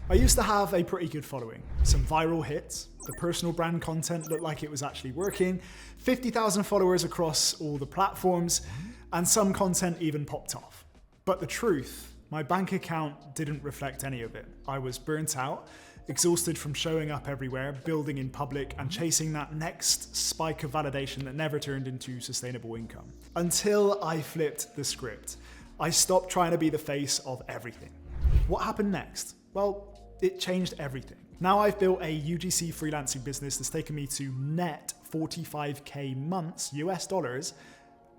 I used to have a pretty good following, some viral hits, the personal brand content looked like it was actually working, 50,000 followers across all the platforms, and some content even popped off. But the truth, my bank account didn't reflect any of it. I was burnt out, exhausted from showing up everywhere, building in public, and chasing that next spike of validation that never turned into sustainable income. Until I flipped the script. I stopped trying to be the face of everything. What happened next? Well, it changed everything. Now I've built a UGC freelancing business that's taken me to net 45K months, US dollars,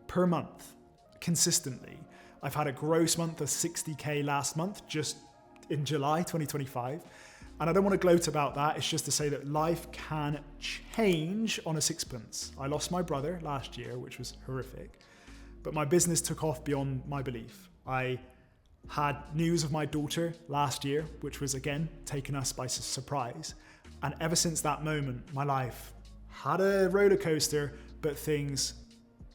per month, consistently. I've had a gross month of 60K last month, just in July 2025. And I don't want to gloat about that, it's just to say that life can change on a sixpence. I lost my brother last year, which was horrific, but my business took off beyond my belief. I had news of my daughter last year, which was again taken us by surprise. And ever since that moment, my life had a roller coaster, but things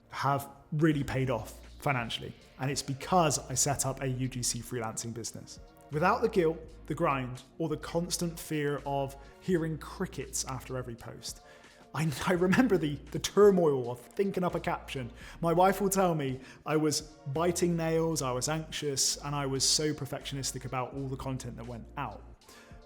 have really paid off financially. And it's because I set up a UGC freelancing business. Without the guilt, the grind, or the constant fear of hearing crickets after every post. I remember the turmoil of thinking up a caption. My wife will tell me I was biting nails, I was anxious, and I was so perfectionistic about all the content that went out.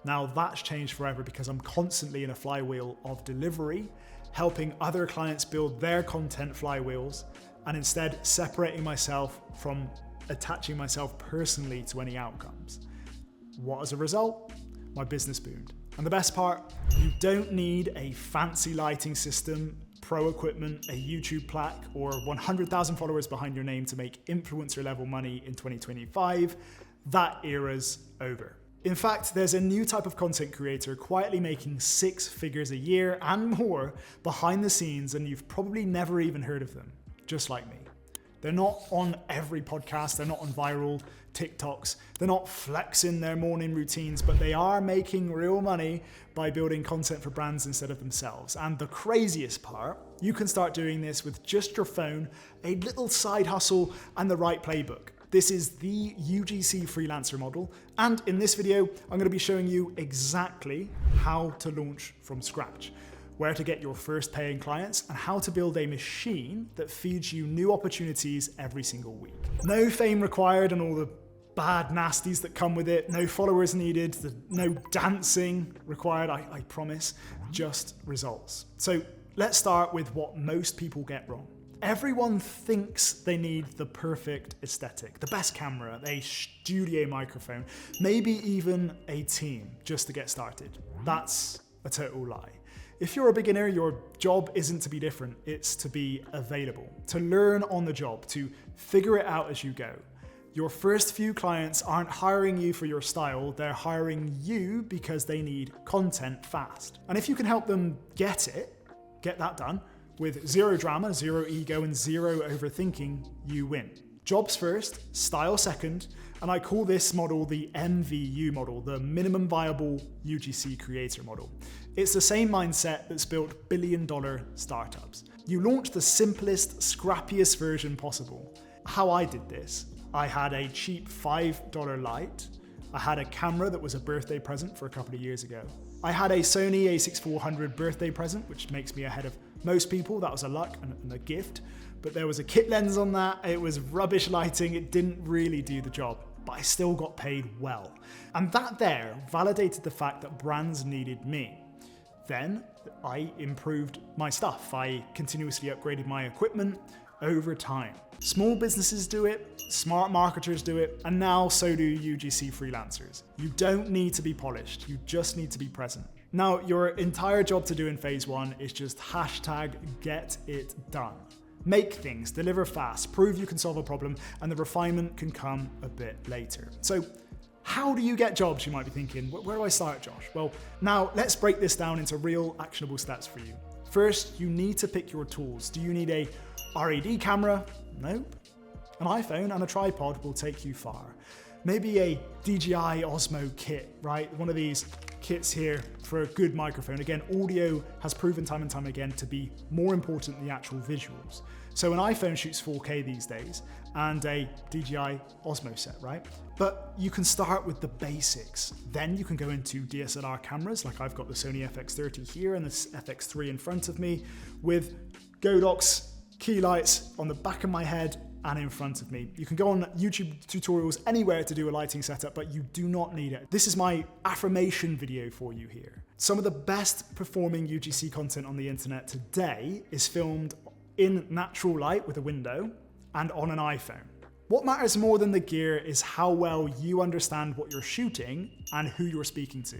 Now that's changed forever because I'm constantly in a flywheel of delivery, helping other clients build their content flywheels, and instead separating myself from attaching myself personally to any outcomes. What as a result? My business boomed. And the best part, you don't need a fancy lighting system, pro equipment, a YouTube plaque, or 100,000 followers behind your name to make influencer level money in 2025. That era's over. In fact, there's a new type of content creator quietly making 6 figures a year and more behind the scenes, and you've probably never even heard of them, just like me. They're not on every podcast, they're not on viral TikToks, they're not flexing their morning routines, but they are making real money by building content for brands instead of themselves. And the craziest part, you can start doing this with just your phone, a little side hustle, and the right playbook. This is the UGC freelancer model, and in this video, I'm going to be showing you exactly how to launch from scratch, where to get your first paying clients, and how to build a machine that feeds you new opportunities every single week. No fame required and all the bad nasties that come with it, no followers needed, no dancing required, I promise, just results. So let's start with what most people get wrong. Everyone thinks they need the perfect aesthetic, the best camera, a studio microphone, maybe even a team just to get started. That's a total lie. If you're a beginner, your job isn't to be different, it's to be available, to learn on the job, to figure it out as you go. Your first few clients aren't hiring you for your style, they're hiring you because they need content fast. And if you can help them get that done, with zero drama, zero ego, and zero overthinking, you win. Jobs first, style second, and I call this model the MVU model, the minimum viable UGC creator model. It's the same mindset that's built billion-dollar startups. You launch the simplest, scrappiest version possible. How I did this, I had a cheap $5 light. I had a camera that was a birthday present for a couple of years ago. I had a Sony a6400 birthday present, which makes me ahead of most people. That was a luck and a gift. But there was a kit lens on that. It was rubbish lighting. It didn't really do the job, but I still got paid well. And that there validated the fact that brands needed me. Then I improved my stuff. I continuously upgraded my equipment over time. Small businesses do it, smart marketers do it, and now so do UGC freelancers. You don't need to be polished, you just need to be present. Now, your entire job to do in phase 1 is just #get it done. Make things, deliver fast, prove you can solve a problem, and the refinement can come a bit later. So, how do you get jobs, you might be thinking? Where do I start, Josh? Well, now let's break this down into real actionable steps for you. First, you need to pick your tools. Do you need a RED camera? Nope. An iPhone and a tripod will take you far. Maybe a DJI Osmo kit, right? One of these kits here for a good microphone. Again, audio has proven time and time again to be more important than the actual visuals. So an iPhone shoots 4K these days, and a DJI Osmo set, right? But you can start with the basics. Then you can go into DSLR cameras, like I've got the Sony FX30 here and this FX3 in front of me, with Godox key lights on the back of my head and in front of me. You can go on YouTube tutorials anywhere to do a lighting setup, but you do not need it. This is my affirmation video for you here. Some of the best performing UGC content on the internet today is filmed in natural light with a window and on an iPhone. What matters more than the gear is how well you understand what you're shooting and who you're speaking to.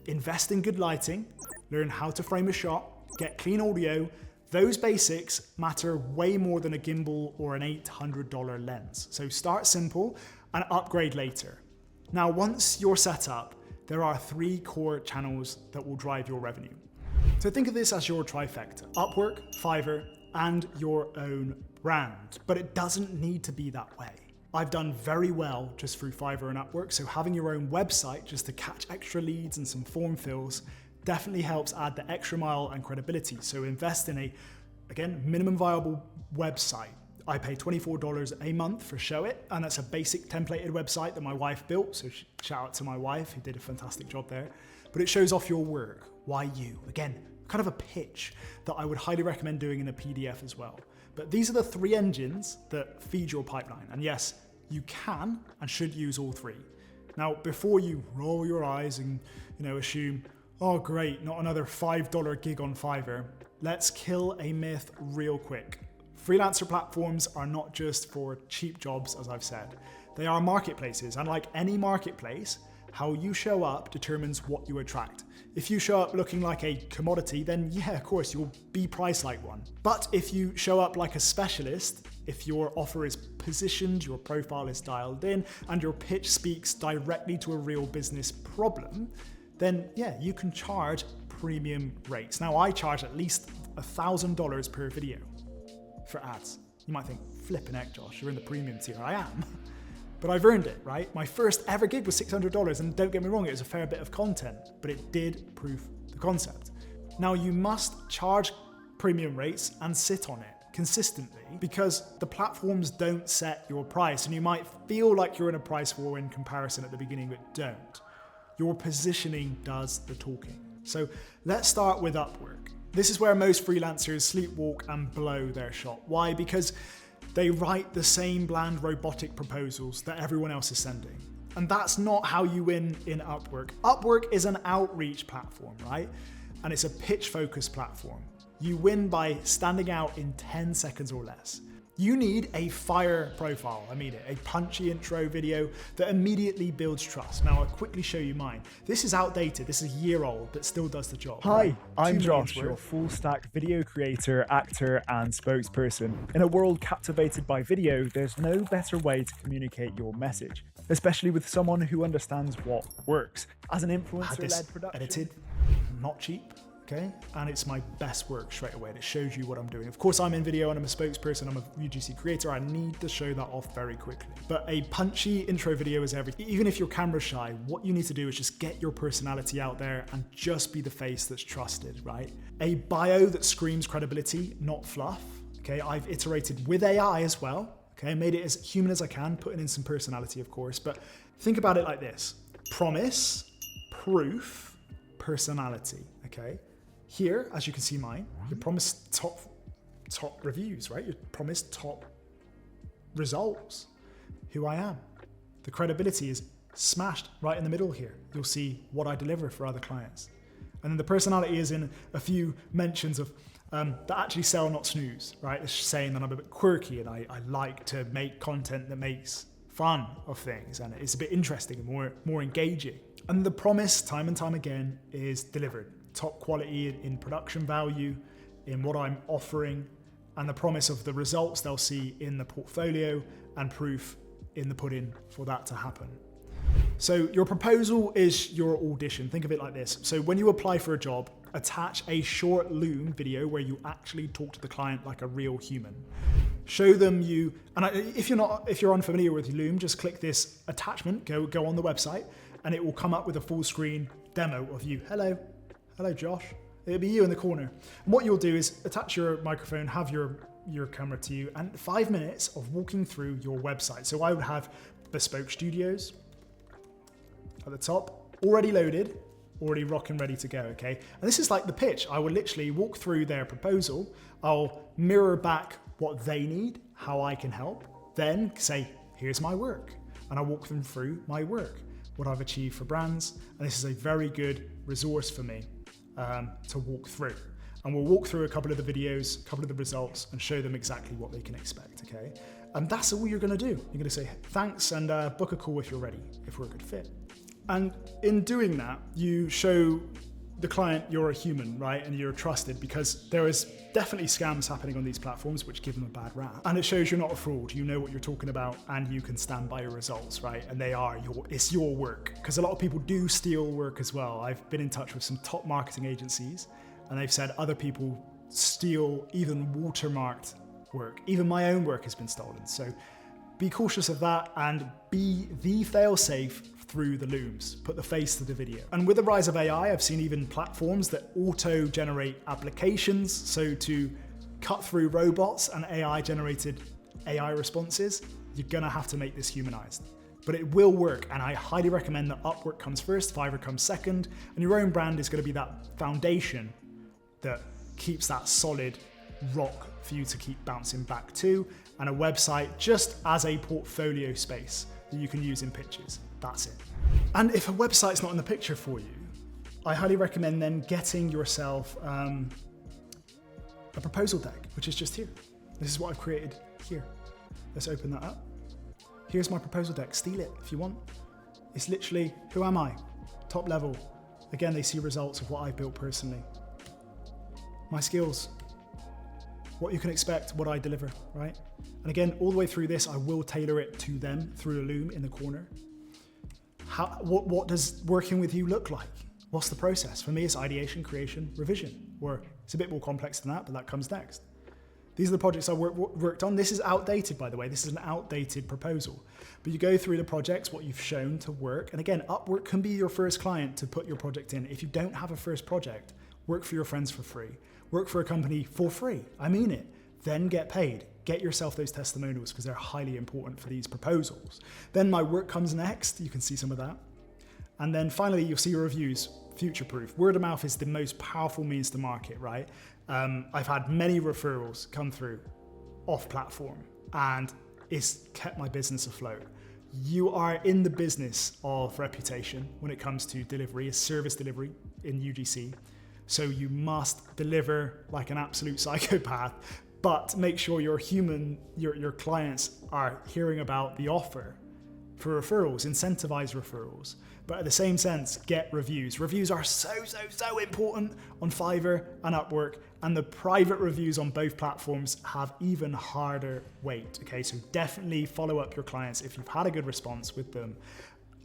Invest in good lighting, learn how to frame a shot, get clean audio. Those basics matter way more than a gimbal or an $800 lens. So start simple and upgrade later. Now, once you're set up, there are 3 core channels that will drive your revenue. So think of this as your trifecta: Upwork, Fiverr, and your own brand. But it doesn't need to be that way. I've done very well just through Fiverr and Upwork, so having your own website just to catch extra leads and some form fills definitely helps add the extra mile and credibility. So invest in a, again, minimum viable website. I pay $24 a month for Show It, and that's a basic templated website that my wife built. So shout out to my wife, who did a fantastic job there. But it shows off your work, why you. Again, kind of a pitch that I would highly recommend doing in a PDF as well. But these are the 3 engines that feed your pipeline. And yes, you can and should use all 3. Now, before you roll your eyes and assume, oh great, not another $5 gig on Fiverr, let's kill a myth real quick. Freelancer platforms are not just for cheap jobs, as I've said. They are marketplaces, and like any marketplace, how you show up determines what you attract. If you show up looking like a commodity, then yeah, of course, you'll be priced like one. But if you show up like a specialist, if your offer is positioned, your profile is dialed in, and your pitch speaks directly to a real business problem, then yeah, you can charge premium rates. Now, I charge at least $1,000 per video for ads. You might think, flipping heck, Josh, you're in the premium tier. I am. But I've earned it, right? My first ever gig was $600, and don't get me wrong, it was a fair bit of content, but it did prove the concept. Now, you must charge premium rates and sit on it consistently, because the platforms don't set your price, and you might feel like you're in a price war in comparison at the beginning, but don't. Your positioning does the talking. So let's start with Upwork. This is where most freelancers sleepwalk and blow their shot. Why? Because they write the same bland robotic proposals that everyone else is sending. And that's not how you win in Upwork. Upwork is an outreach platform, right? And it's a pitch-focused platform. You win by standing out in 10 seconds or less. You need a fire profile, I mean it, a punchy intro video that immediately builds trust. Now I'll quickly show you mine. This is outdated, this is a year old, but still does the job. Hi, I'm Josh, your full stack video creator, actor, and spokesperson. In a world captivated by video, there's no better way to communicate your message, especially with someone who understands what works. As an influencer-led production. Edited, not cheap. Okay, and it's my best work straight away. It shows you what I'm doing. Of course, I'm in video and I'm a spokesperson, I'm a UGC creator. I need to show that off very quickly. But a punchy intro video is everything. Even if you're camera shy, what you need to do is just get your personality out there and just be the face that's trusted, right? A bio that screams credibility, not fluff. Okay, I've iterated with AI as well. Okay, made it as human as I can, putting in some personality, of course. But think about it like this: promise, proof, personality. Okay. Here, as you can see mine, you're promised top reviews, right? You're promised top results, who I am. The credibility is smashed right in the middle here. You'll see what I deliver for other clients. And then the personality is in a few mentions of that actually sell, not snooze, right? It's saying that I'm a bit quirky and I like to make content that makes fun of things, and it's a bit interesting and more engaging. And the promise, time and time again, is delivered. Top quality in production value, in what I'm offering, and the promise of the results they'll see in the portfolio and proof in the pudding for that to happen. So your proposal is your audition. Think of it like this. So when you apply for a job, attach a short Loom video where you actually talk to the client like a real human. Show them you, and if you're unfamiliar with Loom, just click this attachment, go on the website, and it will come up with a full screen demo of you. Hello Josh. It'll be you in the corner. And what you'll do is attach your microphone, have your your camera to you, and 5 minutes of walking through your website. So I would have bespoke studios at the top, already loaded, already rocking, ready to go, okay? And this is like the pitch. I will literally walk through their proposal. I'll mirror back what they need, how I can help, then say, here's my work. And I'll walk them through my work, what I've achieved for brands. And this is a very good resource for me to walk through. And we'll walk through a couple of the videos, a couple of the results, and show them exactly what they can expect, okay? And that's all you're gonna do. You're gonna say, thanks, and book a call if you're ready, if we're a good fit. And in doing that, you show the client you're a human, right? And you're trusted, because there is definitely scams happening on these platforms which give them a bad rap. And it shows you're not a fraud. You know what you're talking about, and you can stand by your results, right? And it's your work. Because a lot of people do steal work as well. I've been in touch with some top marketing agencies, and they've said other people steal even watermarked work. Even my own work has been stolen. So be cautious of that, and be the fail-safe through the looms. Put the face to the video. And with the rise of AI, I've seen even platforms that auto-generate applications. So to cut through robots and AI-generated AI responses, you're gonna have to make this humanized. But it will work, and I highly recommend that Upwork comes first, Fiverr comes second, and your own brand is gonna be that foundation that keeps that solid rock for you to keep bouncing back to, and a website just as a portfolio space that you can use in pitches. That's it. And if a website's not in the picture for you, I highly recommend then getting yourself a proposal deck, which is just here. This is what I've created here. Let's open that up. Here's my proposal deck. Steal it if you want. It's literally, who am I? Top level. Again, they see results of what I built personally. My skills, what you can expect, what I deliver, right? And again, all the way through this, I will tailor it to them through a loom in the corner. What does working with you look like? What's the process? For me, it's ideation, creation, revision, or it's a bit more complex than that, but that comes next. These are the projects I worked on. This is outdated, by the way. This is an outdated proposal. But you go through the projects, what you've shown to work. And again, Upwork can be your first client to put your project in. If you don't have a first project, work for your friends for free. Work for a company for free. I mean it. Then get paid. Get yourself those testimonials, because they're highly important for these proposals. Then my work comes next. You can see some of that. And then finally, you'll see your reviews, future-proof. Word of mouth is the most powerful means to market, right? I've had many referrals come through off platform, and it's kept my business afloat. You are in the business of reputation when it comes to delivery, service delivery in UGC. So you must deliver like an absolute psychopath, but make sure your clients are hearing about the offer for referrals, incentivize referrals. But at the same sense, get reviews. Reviews are so important on Fiverr and Upwork, and the private reviews on both platforms have even harder weight, okay? So definitely follow up your clients if you've had a good response with them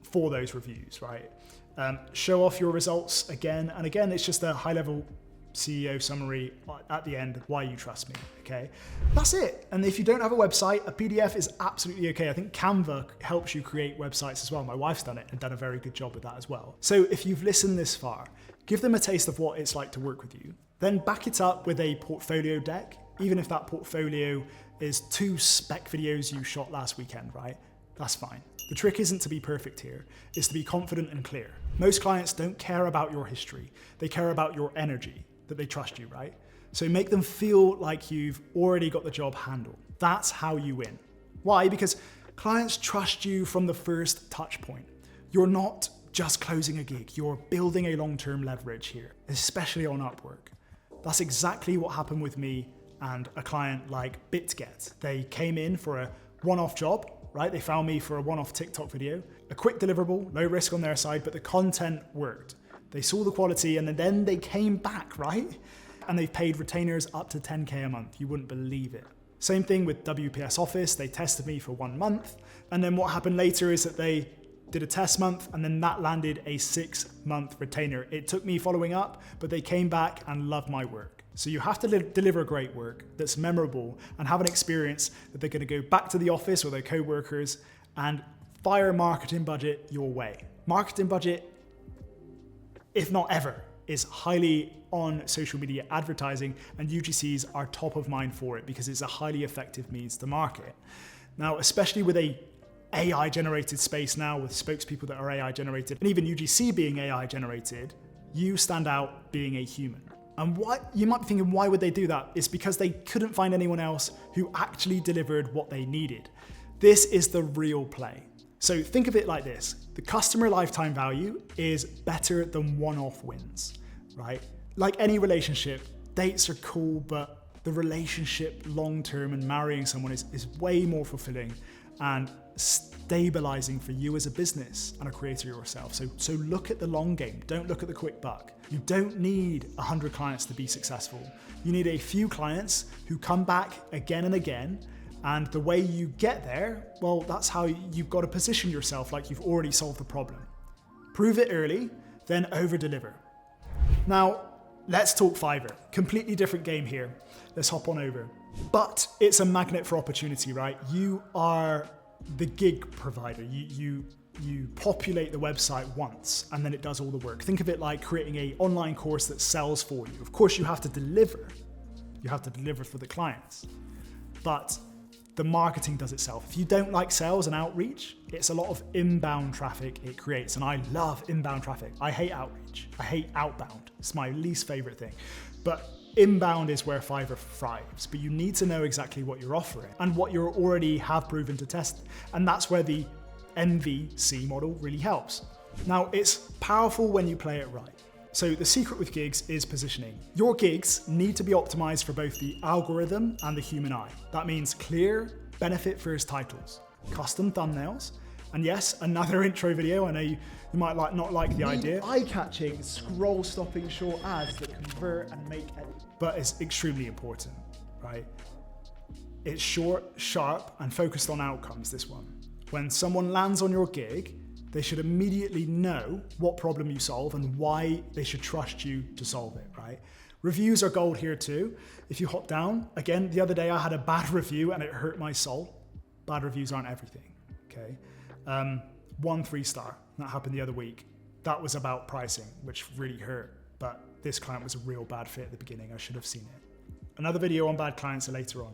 for those reviews, right? Show off your results again and again. It's just a high-level CEO summary at the end, why you trust me, okay? That's it. And if you don't have a website, a PDF is absolutely okay. I think Canva helps you create websites as well. My wife's done it and done a very good job with that as well. So if you've listened this far, give them a taste of what it's like to work with you. Then back it up with a portfolio deck, even if that portfolio is 2 spec videos you shot last weekend, right? That's fine. The trick isn't to be perfect here, it's to be confident and clear. Most clients don't care about your history. They care about your energy, that they trust you, right? So make them feel like you've already got the job handled. That's how you win. Why? Because clients trust you from the first touch point. You're not just closing a gig, you're building a long-term leverage here, especially on Upwork. That's exactly what happened with me and a client like BitGet. They came in for a one-off job, right? They found me for a one-off TikTok video, a quick deliverable, low risk on their side, but the content worked. They saw the quality and then they came back, right? And they've paid retainers up to 10K a month. You wouldn't believe it. Same thing with WPS Office. They tested me for 1 month. And then what happened later is that they did a test month and then that landed a 6-month retainer. It took me following up, but they came back and loved my work. So you have to deliver great work that's memorable and have an experience that they're going to go back to the office or their co-workers and fire marketing budget your way. Marketing budget, if not ever, is highly on social media advertising, and UGCs are top of mind for it because it's a highly effective means to market. Now, especially with a AI generated space now, with spokespeople that are AI generated, and even UGC being AI generated, you stand out being a human. And what you might be thinking, why would they do that? It's because they couldn't find anyone else who actually delivered what they needed. This is the real play. So think of it like this. The customer lifetime value is better than one-off wins, right? Like any relationship, dates are cool, but the relationship long-term and marrying someone is way more fulfilling and stabilizing for you as a business and a creator yourself. So look at the long game. Don't look at the quick buck. You don't need 100 clients to be successful. You need a few clients who come back again and again. And the way you get there, well, that's how you've got to position yourself like you've already solved the problem. Prove it early, then over-deliver. Now, let's talk Fiverr. Completely different game here. Let's hop on over. But it's a magnet for opportunity, right? You are the gig provider. You populate the website once and then it does all the work. Think of it like creating an online course that sells for you. Of course, you have to deliver. You have to deliver for the clients. But the marketing does itself. If you don't like sales and outreach, it's a lot of inbound traffic it creates. And I love inbound traffic. I hate outreach. I hate outbound. It's my least favorite thing. But inbound is where Fiverr thrives. But you need to know exactly what you're offering and what you already have proven to test. And that's where the MVC model really helps. Now, it's powerful when you play it right. So the secret with gigs is positioning. Your gigs need to be optimized for both the algorithm and the human eye. That means clear, benefit-first titles, custom thumbnails, and yes, another intro video. I know you might not like the idea. Eye-catching, scroll-stopping short ads that convert and make edit. But it's extremely important, right? It's short, sharp, and focused on outcomes, this one. When someone lands on your gig, they should immediately know what problem you solve and why they should trust you to solve it, right? Reviews are gold here too. If you hop down, again, the other day I had a bad review and it hurt my soul. Bad reviews aren't everything, okay? 1 3-star, that happened the other week. That was about pricing, which really hurt, but this client was a real bad fit at the beginning. I should have seen it. Another video on bad clients later on.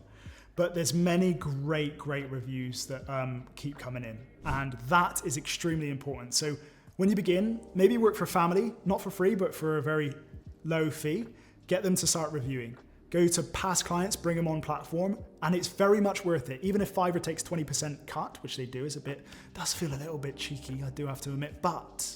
But there's many great reviews that keep coming in. And that is extremely important. So when you begin, maybe work for family, not for free, but for a very low fee. Get them to start reviewing. Go to past clients, bring them on platform, and it's very much worth it. Even if Fiverr takes 20% cut, which they do, does feel a little bit cheeky, I do have to admit, but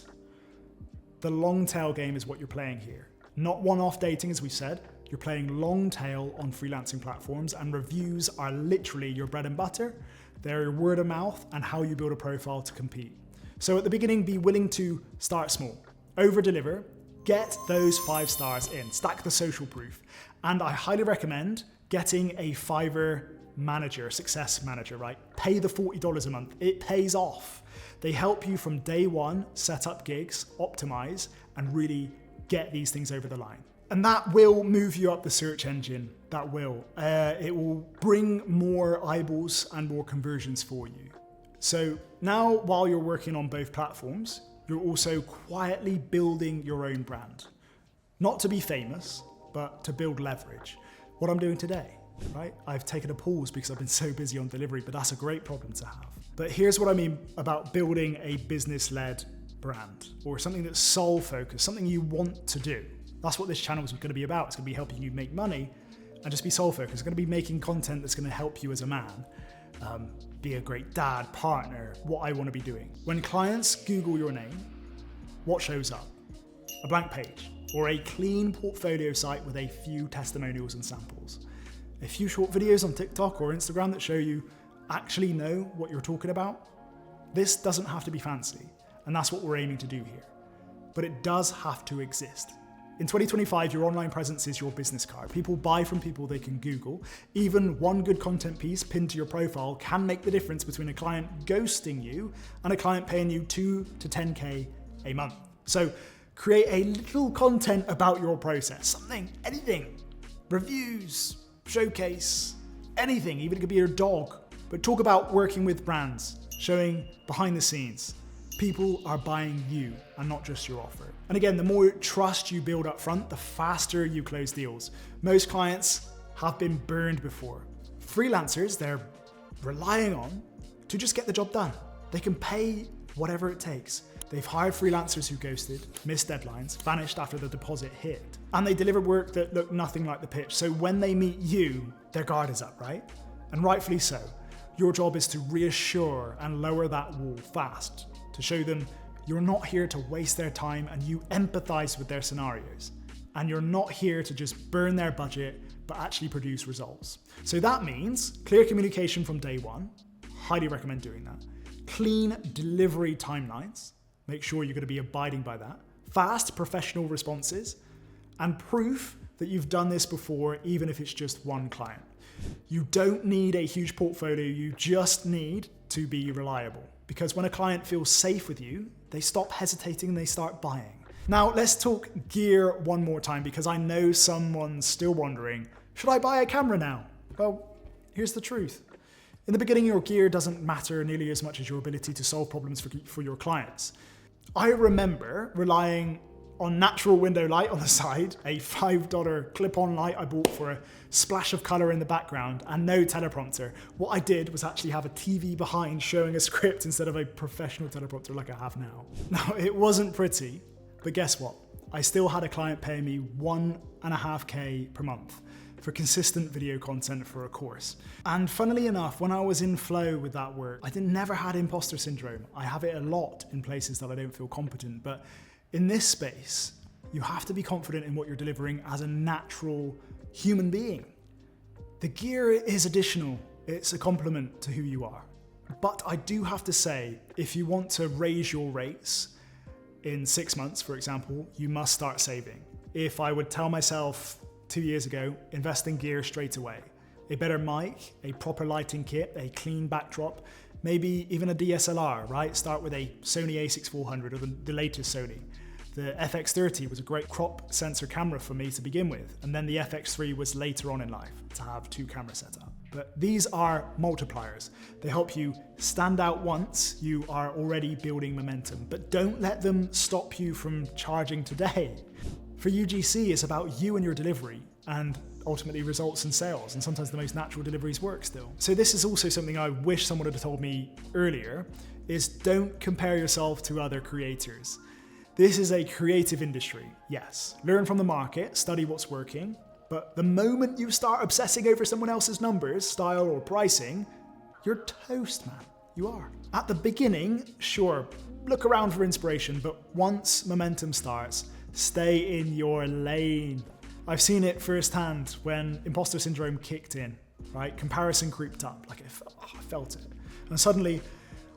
the long tail game is what you're playing here. Not one-off dating, as we said. You're playing long tail on freelancing platforms, and reviews are literally your bread and butter. They're your word of mouth and how you build a profile to compete. So at the beginning, be willing to start small, over deliver, get those 5 stars in, stack the social proof. And I highly recommend getting a Fiverr manager, success manager, right? Pay the $40 a month. It pays off. They help you from day one, set up gigs, optimize, and really get these things over the line. And that will move you up the search engine. That will. It will bring more eyeballs and more conversions for you. So now, while you're working on both platforms, you're also quietly building your own brand. Not to be famous, but to build leverage. What I'm doing today, right? I've taken a pause because I've been so busy on delivery, but that's a great problem to have. But here's what I mean about building a business-led brand, or something that's soul-focused, something you want to do. That's what this channel is going to be about. It's going to be helping you make money and just be soul-focused. It's going to be making content that's going to help you as a man, be a great dad, partner, what I want to be doing. When clients Google your name, what shows up? A blank page or a clean portfolio site with a few testimonials and samples. A few short videos on TikTok or Instagram that show you actually know what you're talking about. This doesn't have to be fancy, and that's what we're aiming to do here. But it does have to exist. In 2025, your online presence is your business card. People buy from people they can Google. Even one good content piece pinned to your profile can make the difference between a client ghosting you and a client paying you 2 to 10K a month. So create a little content about your process, something, anything, reviews, showcase, anything, even it could be your dog, but talk about working with brands, showing behind the scenes. People are buying you and not just your offer. And again, the more trust you build up front, the faster you close deals. Most clients have been burned before. Freelancers, they're relying on to just get the job done. They can pay whatever it takes. They've hired freelancers who ghosted, missed deadlines, vanished after the deposit hit, and they delivered work that looked nothing like the pitch. So when they meet you, their guard is up, right? And rightfully so. Your job is to reassure and lower that wall fast, to show them you're not here to waste their time and you empathize with their scenarios. And you're not here to just burn their budget, but actually produce results. So that means clear communication from day one. Highly recommend doing that. Clean delivery timelines. Make sure you're going to be abiding by that. Fast, professional responses. And proof that you've done this before, even if it's just one client. You don't need a huge portfolio, you just need to be reliable. Because when a client feels safe with you, they stop hesitating and they start buying. Now, let's talk gear one more time, because I know someone's still wondering, should I buy a camera now? Well, here's the truth. In the beginning, your gear doesn't matter nearly as much as your ability to solve problems for your clients. I remember relying on natural window light on the side, a $5 clip-on light I bought for a splash of color in the background, and no teleprompter. What I did was actually have a TV behind showing a script instead of a professional teleprompter like I have now. Now, it wasn't pretty, but guess what? I still had a client paying me $1.5K per month for consistent video content for a course. And funnily enough, when I was in flow with that work, I never had imposter syndrome. I have it a lot in places that I don't feel competent, but in this space, you have to be confident in what you're delivering as a natural human being. The gear is additional. It's a complement to who you are. But I do have to say, if you want to raise your rates in 6 months, for example, you must start saving. If I would tell myself 2 years ago, invest in gear straight away. A better mic, a proper lighting kit, a clean backdrop, maybe even a DSLR, right? Start with a Sony a6400 or the latest Sony. The FX30 was a great crop sensor camera for me to begin with, and then the FX3 was later on in life to have 2 camera setup. But these are multipliers. They help you stand out once you are already building momentum, but don't let them stop you from charging today. For UGC, it's about you and your delivery, and ultimately results in sales, and sometimes the most natural deliveries work still. So this is also something I wish someone had told me earlier, is don't compare yourself to other creators. This is a creative industry, yes. Learn from the market, study what's working, but the moment you start obsessing over someone else's numbers, style, or pricing, you're toast, man. You are. At the beginning, sure, look around for inspiration, but once momentum starts, stay in your lane. I've seen it firsthand when imposter syndrome kicked in, right? Comparison creeped up, like I felt it. And suddenly,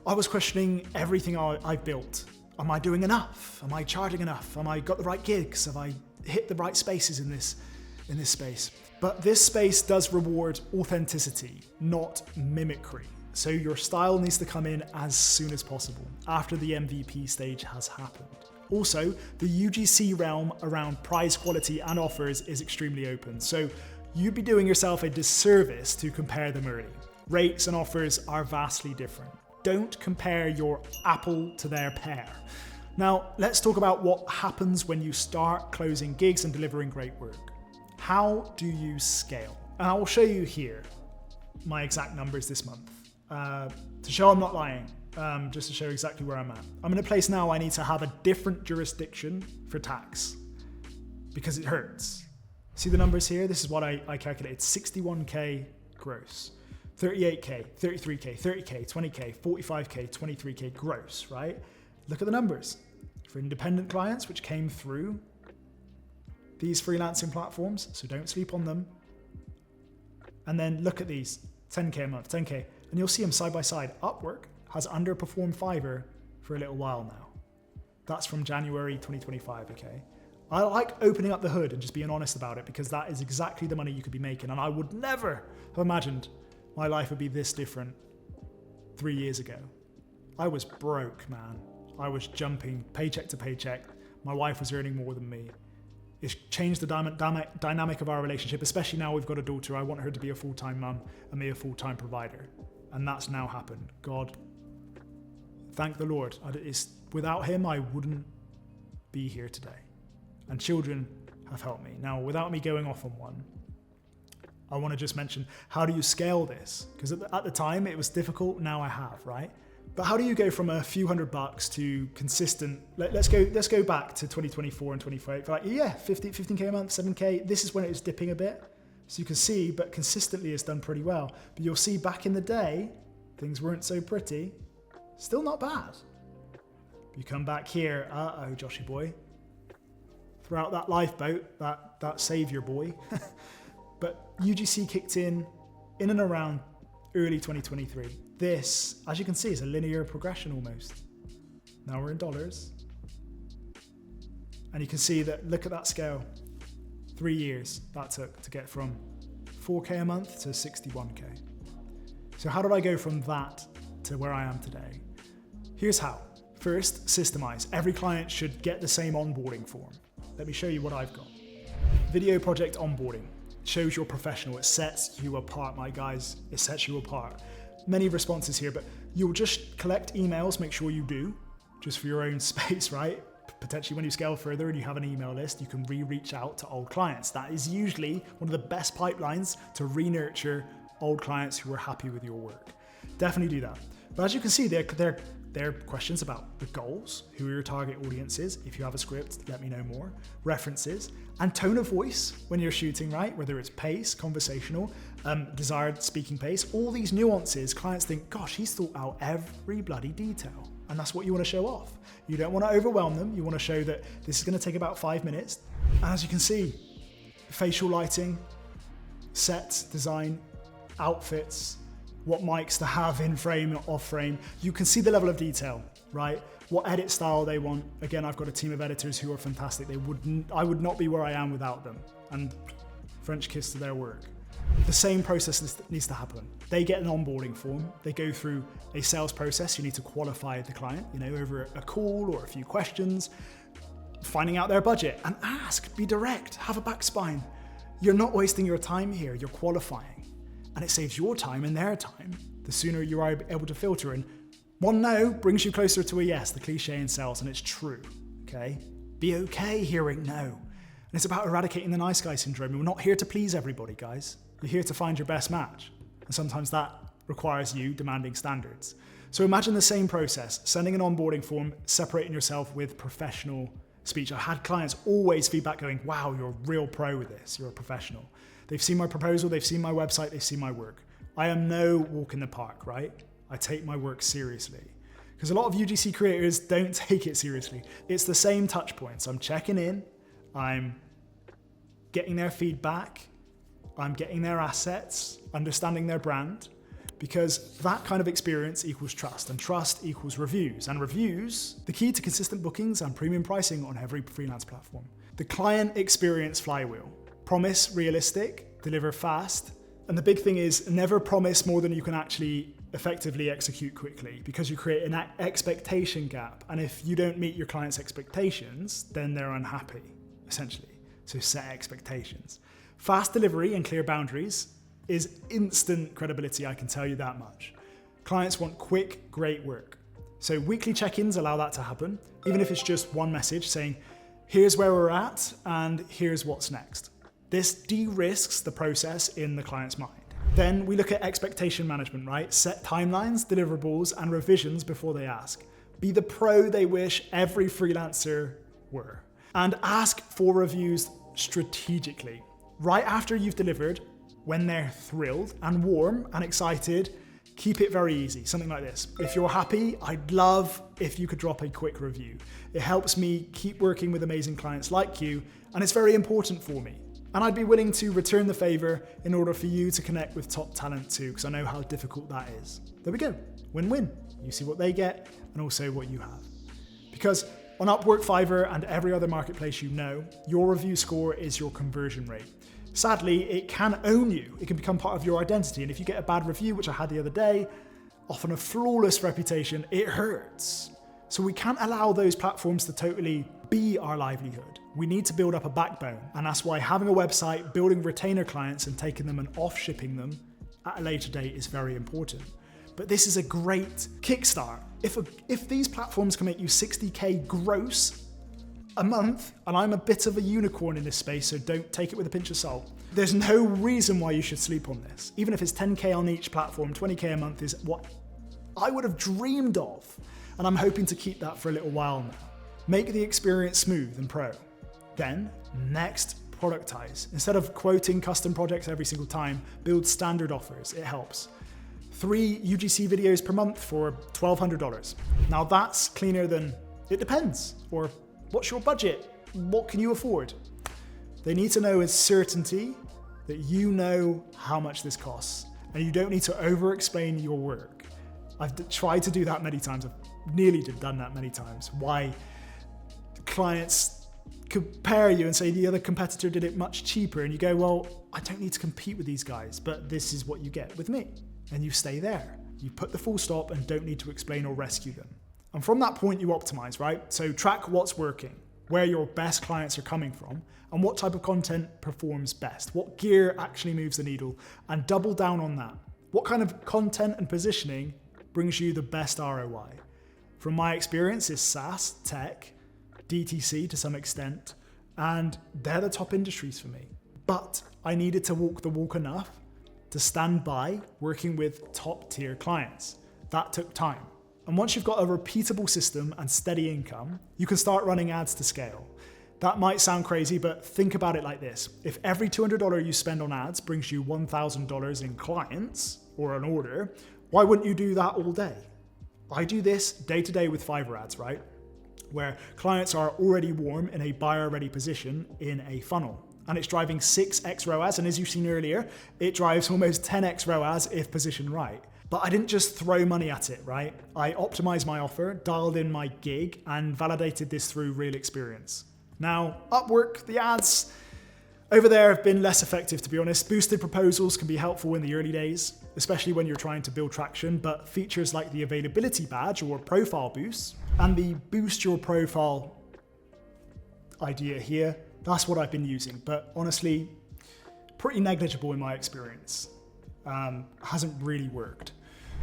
I was questioning everything I've built. Am I doing enough? Am I charging enough? Am I got the right gigs? Have I hit the right spaces in this space? But this space does reward authenticity, not mimicry. So your style needs to come in as soon as possible, after the MVP stage has happened. Also, the UGC realm around price, quality, and offers is extremely open. So you'd be doing yourself a disservice to compare them early. Rates and offers are vastly different. Don't compare your apple to their pear. Now, let's talk about what happens when you start closing gigs and delivering great work. How do you scale? And I will show you here my exact numbers this month to show I'm not lying, just to show exactly where I'm at. I'm in a place now I need to have a different jurisdiction for tax because it hurts. See the numbers here? This is what I calculated. 61K gross. 38K, 33K, 30K, 20K, 45K, 23K gross, right? Look at the numbers. For independent clients, which came through these freelancing platforms, so don't sleep on them. And then look at these, 10K a month, 10K, and you'll see them side by side. Upwork has underperformed Fiverr for a little while now. That's from January 2025, okay? I like opening up the hood and just being honest about it because that is exactly the money you could be making, and I would never have imagined my life would be this different 3 years ago. I was broke, man. I was jumping paycheck to paycheck. My wife was earning more than me. It's changed the dynamic of our relationship, especially now we've got a daughter. I want her to be a full-time mum and me a full-time provider. And that's now happened. God, Thank the Lord. Without him, I wouldn't be here today. And children have helped me. Now, without me going off on one, I want to just mention, how do you scale this? Because at the time it was difficult, now I have, right? But how do you go from a few $100 to consistent? Let's go back to 2024 and 2025. Like, yeah, 15K a month, 7K. This is when it was dipping a bit. So you can see, but consistently it's done pretty well. But you'll see back in the day, things weren't so pretty. Still not bad. You come back here, uh-oh, Joshy boy. Throw out that lifeboat, that savior boy. But UGC kicked in and around early 2023. This, as you can see, is a linear progression almost. Now we're in dollars. And you can see that, look at that scale. 3 years that took to get from 4K a month to 61K. So how did I go from that to where I am today? Here's how. First, systemize. Every client should get the same onboarding form. Let me show you what I've got. Video project onboarding. Shows you're professional. It sets you apart, my guys. It sets you apart. Many responses here, but you'll just collect emails, make sure you do, just for your own space, right? Potentially when you scale further and you have an email list, you can reach out to old clients. That is usually one of the best pipelines to re-nurture old clients who are happy with your work. Definitely do that. But as you can see, they're questions about the goals, who your target audience is. If you have a script, let me know more. References and tone of voice when you're shooting, right? Whether it's pace, conversational, desired speaking pace, all these nuances, clients think, gosh, he's thought out every bloody detail. And that's what you want to show off. You don't want to overwhelm them. You want to show that this is going to take about 5 minutes. And as you can see, facial lighting, set design, outfits, what mics to have in frame, off frame. You can see the level of detail, right? What edit style they want. Again, I've got a team of editors who are fantastic. I would not be where I am without them. And French kiss to their work. The same process needs to happen. They get an onboarding form. They go through a sales process. You need to qualify the client, over a call or a few questions, finding out their budget, and ask, be direct, have a back spine. You're not wasting your time here. You're qualifying. And it saves your time and their time. The sooner you are able to filter in. One no brings you closer to a yes, the cliche in sales, and it's true, okay? Be okay hearing no. And it's about eradicating the nice guy syndrome. We're not here to please everybody, guys. You're here to find your best match. And sometimes that requires you demanding standards. So imagine the same process, sending an onboarding form, separating yourself with professional speech. I had clients always feedback going, wow, you're a real pro with this. You're a professional. They've seen my proposal, they've seen my website, they've seen my work. I am no walk in the park, right? I take my work seriously. Because a lot of UGC creators don't take it seriously. It's the same touch points. I'm checking in, I'm getting their feedback, I'm getting their assets, understanding their brand, because that kind of experience equals trust, and trust equals reviews. And reviews, the key to consistent bookings and premium pricing on every freelance platform. The client experience flywheel. Promise realistic, deliver fast. And the big thing is never promise more than you can actually effectively execute quickly, because you create an expectation gap. And if you don't meet your client's expectations, then they're unhappy, essentially. So set expectations. Fast delivery and clear boundaries is instant credibility, I can tell you that much. Clients want quick, great work. So weekly check-ins allow that to happen, even if it's just one message saying, here's where we're at and here's what's next. This de-risks the process in the client's mind. Then we look at expectation management, right? Set timelines, deliverables, and revisions before they ask. Be the pro they wish every freelancer were. And ask for reviews strategically. Right after you've delivered, when they're thrilled and warm and excited, keep it very easy. Something like this. If you're happy, I'd love if you could drop a quick review. It helps me keep working with amazing clients like you, and it's very important for me. And I'd be willing to return the favor in order for you to connect with top talent too, because I know how difficult that is. There we go. Win-win. You see what they get and also what you have. Because on Upwork, Fiverr, and every other marketplace you know, your review score is your conversion rate. Sadly, it can own you. It can become part of your identity. And if you get a bad review, which I had the other day, often a flawless reputation, it hurts. So we can't allow those platforms to totally be our livelihood. We need to build up a backbone. And that's why having a website, building retainer clients and taking them and off shipping them at a later date is very important. but this is a great kickstart. If these platforms can make you 60K gross a month, and I'm a bit of a unicorn in this space, so don't take it with a pinch of salt, there's no reason why you should sleep on this. Even if it's 10K on each platform, 20K a month is what I would have dreamed of, and I'm hoping to keep that for a little while now. Make the experience smooth and pro. Then, next, productize. Instead of quoting custom projects every single time, build standard offers. It helps. 3 UGC videos per month for $1,200. Now that's cleaner than it depends, or what's your budget? What can you afford? They need to know with certainty that you know how much this costs, and you don't need to over-explain your work. I've tried to do that many times. I've nearly done that many times. Why clients compare you and say the other competitor did it much cheaper, and you go, well, I don't need to compete with these guys, but this is what you get with me. And you stay there. You put the full stop and don't need to explain or rescue them. And from that point, you optimize, right? So track what's working, where your best clients are coming from, and what type of content performs best, what gear actually moves the needle, and double down on that. What kind of content and positioning brings you the best ROI? From my experience, is SaaS, tech, DTC to some extent, and they're the top industries for me. But I needed to walk the walk enough to stand by working with top tier clients. That took time. And once you've got a repeatable system and steady income, you can start running ads to scale. That might sound crazy, but think about it like this. If every $200 you spend on ads brings you $1,000 in clients or an order, why wouldn't you do that all day? I do this day to day with Fiverr ads, right? Where clients are already warm in a buyer ready position in a funnel. And it's driving 6x ROAS. And as you've seen earlier, it drives almost 10x ROAS if positioned right. But I didn't just throw money at it, right? I optimized my offer, dialed in my gig, and validated this through real experience. Now, Upwork, the ads over there have been less effective, to be honest. Boosted proposals can be helpful in the early days, especially when you're trying to build traction, but features like the availability badge or profile boost and the boost your profile idea here, that's what I've been using. But honestly, pretty negligible in my experience. Hasn't really worked.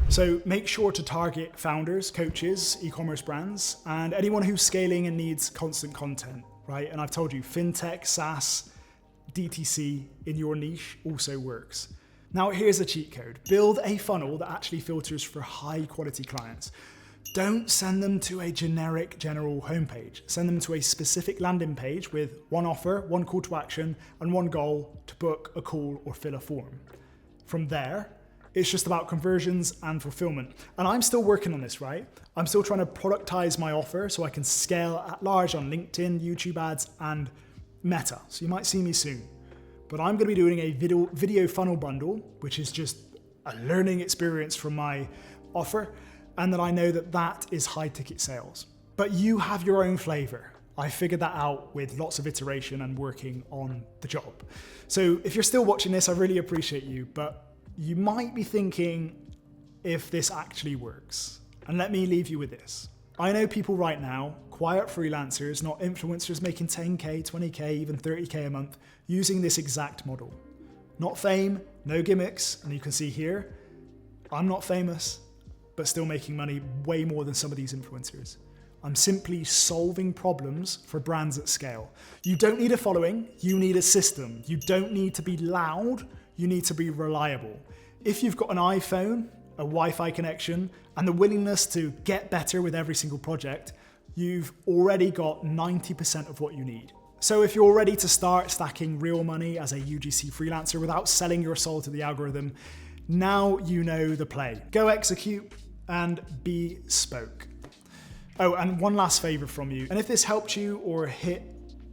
So make sure to target founders, coaches, e-commerce brands, and anyone who's scaling and needs constant content, right? And I've told you, fintech, SaaS, DTC in your niche also works. Now here's a cheat code. Build a funnel that actually filters for high quality clients. Don't send them to a generic general homepage. Send them to a specific landing page with one offer, one call to action, and one goal to book a call or fill a form. From there, it's just about conversions and fulfillment. And I'm still working on this, right? I'm still trying to productize my offer so I can scale at large on LinkedIn, YouTube ads, and Meta. So you might see me soon. But I'm gonna be doing a video funnel bundle, which is just a learning experience from my offer. And that I know that that is high ticket sales. But you have your own flavor. I figured that out with lots of iteration and working on the job. So if you're still watching this, I really appreciate you, but you might be thinking if this actually works. And let me leave you with this. I know people right now, quiet freelancers, not influencers making 10K, 20K, even 30K a month, using this exact model. Not fame, no gimmicks, and you can see here, I'm not famous, but still making money way more than some of these influencers. I'm simply solving problems for brands at scale. You don't need a following, you need a system. You don't need to be loud, you need to be reliable. If you've got an iPhone, a Wi-Fi connection, and the willingness to get better with every single project, you've already got 90% of what you need. So if you're ready to start stacking real money as a UGC freelancer without selling your soul to the algorithm, now you know the play. Go execute and be spoke. Oh, and one last favor from you. And if this helped you or hit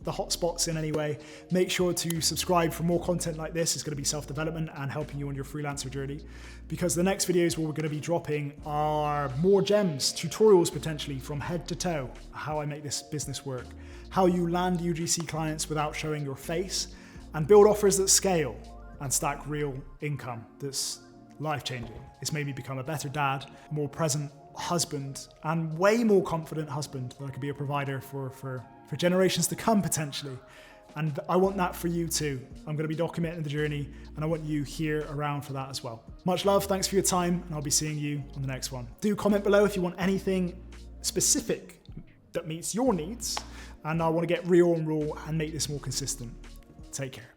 the hotspots in any way, make sure to subscribe for more content like this. It's going to be self-development and helping you on your freelancer journey, because the next videos we're going to be dropping are more gems, tutorials potentially from head to toe, how I make this business work, how you land UGC clients without showing your face, and build offers that scale and stack real income that's life-changing. It's made me become a better dad, more present husband, and way more confident husband that I could be a provider for generations to come potentially. And I want that for you too. I'm going to be documenting the journey, and I want you here around for that as well. Much love, thanks for your time, and I'll be seeing you on the next one. Do comment below if you want anything specific that meets your needs, and I want to get real and raw and make this more consistent. Take care.